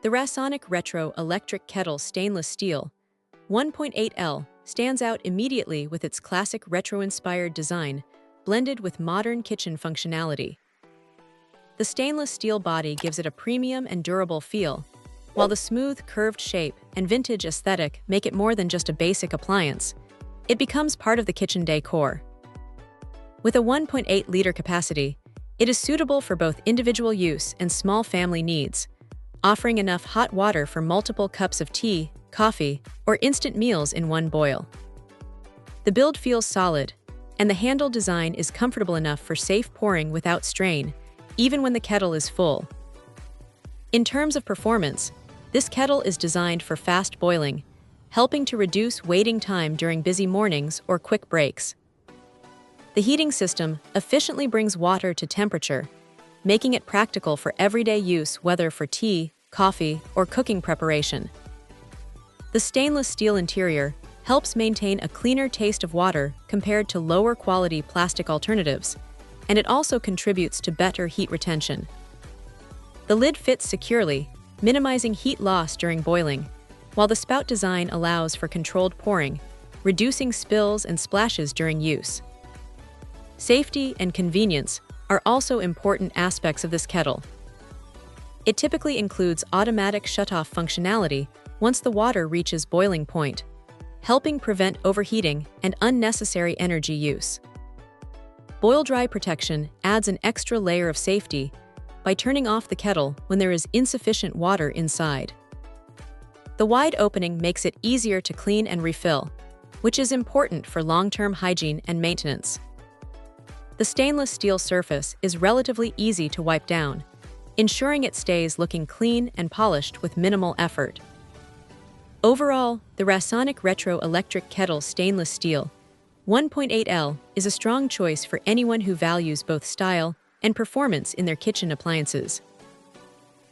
The Rasonic Retro Electric Kettle Stainless Steel 1.8L stands out immediately with its classic retro-inspired design, blended with modern kitchen functionality. The stainless steel body gives it a premium and durable feel, while the smooth, curved shape and vintage aesthetic make it more than just a basic appliance. It becomes part of the kitchen decor. With a 1.8-liter capacity, it is suitable for both individual use and small family needs, offering enough hot water for multiple cups of tea, coffee, or instant meals in one boil. The build feels solid, and the handle design is comfortable enough for safe pouring without strain, even when the kettle is full. In terms of performance, this kettle is designed for fast boiling, helping to reduce waiting time during busy mornings or quick breaks. The heating system efficiently brings water to temperature, making it practical for everyday use, whether for tea, coffee, or cooking preparation. The stainless steel interior helps maintain a cleaner taste of water compared to lower-quality plastic alternatives, and it also contributes to better heat retention. The lid fits securely, minimizing heat loss during boiling, while the spout design allows for controlled pouring, reducing spills and splashes during use. Safety and convenience are also important aspects of this kettle. It typically includes automatic shutoff functionality once the water reaches boiling point, helping prevent overheating and unnecessary energy use. Boil-dry protection adds an extra layer of safety by turning off the kettle when there is insufficient water inside. The wide opening makes it easier to clean and refill, which is important for long-term hygiene and maintenance. The stainless steel surface is relatively easy to wipe down, ensuring it stays looking clean and polished with minimal effort. Overall, the Rasonic Retro Electric Kettle Stainless Steel 1.8L is a strong choice for anyone who values both style and performance in their kitchen appliances.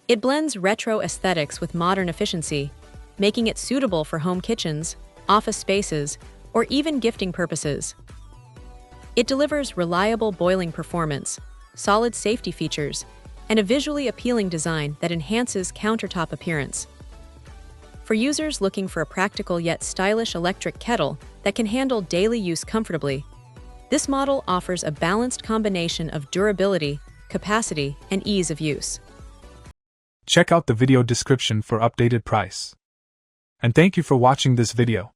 It blends retro aesthetics with modern efficiency, making it suitable for home kitchens, office spaces, or even gifting purposes. It delivers reliable boiling performance, solid safety features, and a visually appealing design that enhances countertop appearance. For users looking for a practical yet stylish electric kettle that can handle daily use comfortably, this model offers a balanced combination of durability, capacity, and ease of use. Check out the video description for updated price. And thank you for watching this video.